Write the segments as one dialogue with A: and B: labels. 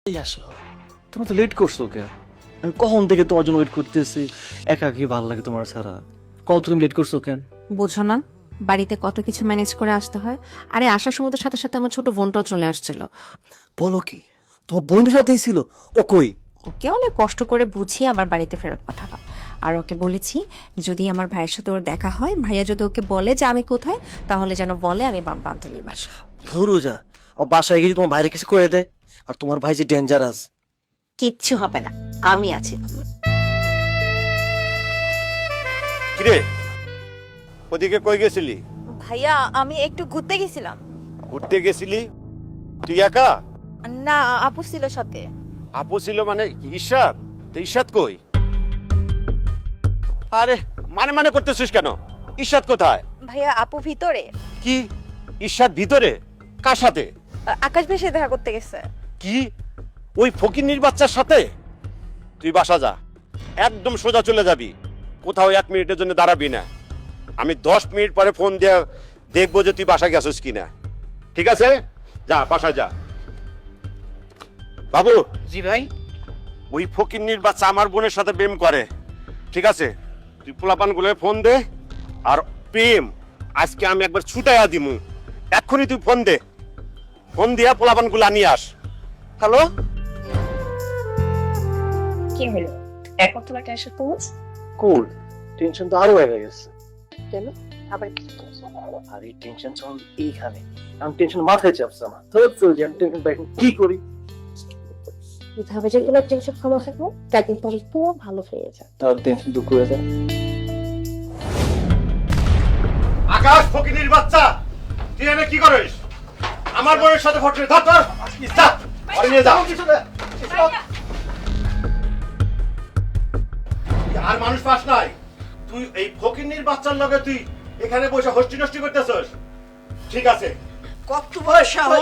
A: এই আসো, তুমি তো লেট করছো কে? আমি কখন থেকে তোমার জন্য ওয়েট করতেছি, একা কি ভালো লাগে তোমার ছাড়া? কত তুমি লেট করছো কেন?
B: বোঝো না বাড়িতে কত কিছু ম্যানেজ করে আসতে হয়। আরে আসার সময় তো সাথে সাথে আমার ছোট বোনটাও চলে আসছিল।
A: বলো কি, তোমার বোনের সাথেই ছিল? ও কই?
B: ওকে অনেক কষ্ট করে বুঝিয়ে আমার বাড়িতে ফেরত পাঠালাম। আর ওকে বলেছি যদি আমার ভাইয়ের সাথে ওর দেখা হয়, ভাইয়া যদি ওকে বলে যে আমি কোথায়, তাহলে যেন বলে আমি বান্ধবীর বাসা।
A: ধরু যা, ও বাসায় গিয়ে তোমার বাইরে কিছু করে দেয়। আর তোমার ভাই যে ডেঞ্জারাস।
B: কিচ্ছু হবে না, আমি আছি।
C: কিরে, ওদিকে কই গেছিলি?
D: ভাইয়া আমি একটু ঘুরতে গেছিলাম।
C: ঘুরতে গেছিলি? তুই একা?
D: না, আপু ছিল সাথে।
C: আপু ছিল মানে ঈশাদ? তো ঈশাদ কই? আরে মানে মানে করতেছিস কেন? ঈশাদ কোথায়?
D: ভাইয়া আপু ভিতরে।
C: কি? ঈশাদ ভিতরে? কার সাথে?
D: আকাশ ভেসে দেখা করতে গেছে।
C: কি? ওই ফকিন্নির বাচ্চার সাথে? তুই বাসা যা, একদম সোজা চলে যাবি, কোথাও 1 মিনিটের জন্য দাঁড়াবি না। আমি 10 মিনিট পরে ফোন দিয়ে দেখবো যে তুই বাসা গেছিস কিনা। ঠিক আছে, যা বাসা যা। বাবু।
E: জি ভাই।
C: ওই ফকিন্নির বাচ্চা আমার বোনের সাথে প্রেম করে, ঠিক আছে? তুই পোলাপান গুলো ফোন দে, আর প্রেম আজকে আমি একবার ছুটাইয়া দিমু। এক্ষুনি তুই ফোন দে, ফোন দিয়া পোলাপান গুলা নিয়ে আস। হ্যালো।
D: কি হলো এখন তোমার টেনশন কমছে?
A: কুল, টেনশন তো আরো হয়ে গেছে।
D: কেন আবার কি?
A: আর এই টেনশন সব এইখানে, আমি টেনশন মাথায় চাপছে আমার। তো চলছে, আমি টেনশন পাই, কি করি?
D: কিভাবে যে তোমার টেনশন কমা থাকবো কয়েকদিন পরে তো ভালো হয়ে যায়।
A: তাহলে টেনশন দূর করে দেয়।
C: আকাশ, ফকিন্নির বাচ্চা, তুই এনে কি করিস? আমার বোনের সাথে ফটো ধর ধর, যা ঘরে নিয়ে যা। আর মানুষ পাস নাই, তুই এই ফকিন্নির বাচ্চার লগে তুই এখানে বসে হস্টি নষ্টি করতেছস? ঠিক আছে।
E: কত বড় সাহস!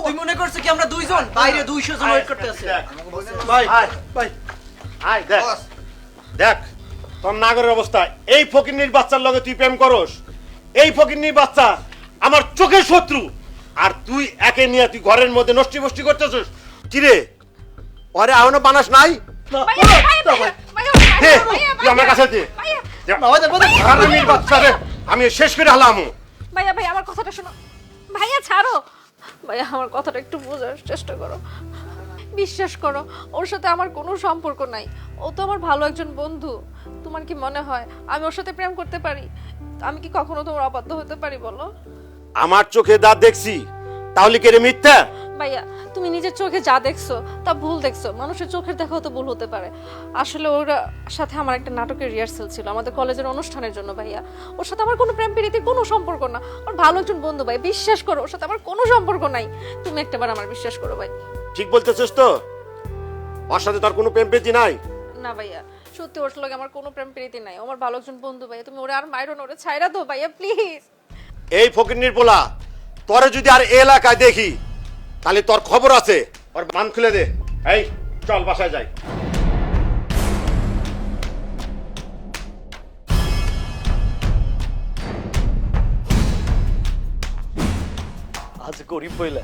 E: তুই মনে করছিস কি আমরা দুইজন বাইরে 200 জন ওয়েট করতে আছে?
C: ভাই ভাই আয় দেখ, দেখ তোর নাগরের অবস্থা। এই ফকিন্নির বাচ্চার লগে তুই প্রেম করস? এই ফকিন্নির বাচ্চা আমার চোখের শত্রু, আর তুই একে নিয়ে তুই ঘরের মধ্যে নষ্টি বষ্টি করতেছস। কিরে, ওরে এখনো বানাস নাই? দে, তুই আমার কাছে দে। হারামির বাচ্চা রে, আমি শেষ করে হলাম।
D: ভাইয়া ভাইয়া আমার কথাটা শোনো। ভাইয়া ছাড়ো। ভাইয়া আমার কথাটা একটু বোঝার চেষ্টা করো। বিশ্বাস করো, ওর সাথে আমার কোনো সম্পর্ক নাই। ও তো আমার ভালো একজন বন্ধু। তোমার কি মনে হয় আমি ওর সাথে প্রেম করতে পারি? আমি কি কখনো তোমার অবাধ্য হতে পারি বলো?
C: আমার চোখে দাঁত দেখছি, তাহলে কি রে মিথ্যা?
D: ভাইয়া তুমি নিজের চোখে যা দেখছো তা ভুল দেখছো। মানুষের চোখের দেখাও তো ভুল হতে পারে। আসলে ওর সাথে আমার একটা নাটকের রিহার্সাল ছিল আমাদের কলেজের অনুষ্ঠানের জন্য। ভাইয়া ওর সাথে আমার কোনো প্রেম প্রীতির কোনো সম্পর্ক না। ওর ভালো একজন বন্ধু ভাই, বিশ্বাস করো ওর সাথে আমার কোনো সম্পর্ক নাই। তুমি একটাবার আমার বিশ্বাস করো ভাই।
C: ঠিক বলতেছিস তো? ওর সাথে তোর কোনো প্রেম প্রীতি নাই?
D: না ভাইয়া, সত্যি ওর লগে আমার কোনো প্রেম প্রীতি নাই। ও আমার ভালো একজন বন্ধু ভাইয়া। তুমি ওরে আর মাইরো না, ওরে ছাইরা দাও ভাইয়া প্লিজ।
C: এই ফকিন্নির পোলা, তোরে যদি আর এই এলাকায় দেখি তাহলে তোর খবর আছে। ওর মান খুলে দে। এই চল বাসায় যাই।
A: আজ গরিব বইলা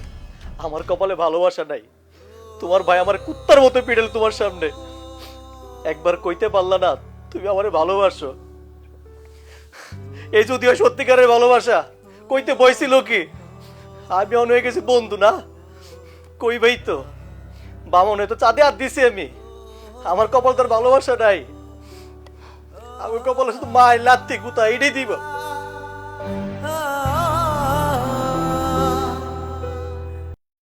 A: আমার কপালে ভালোবাসা নাই। তোমার ভাই আমার কুত্তার মতো পিড়েল তোমার সামনে। একবার কইতে পারলা না তুমি আমারে ভালোবাসো? এই যদিও সত্যিকারের ভালোবাসা, কইতে বইছিল কি? আমি অন হয়ে গেছি বন্ধু না? কইবেই তো, বামনে তো চাঁদে হাত দিছি আমি। আমার কপাল তোর ভালোবাসা নাই। আমি কপালে শুধু মায়ের লাত্তি গুতা এটাই দিব।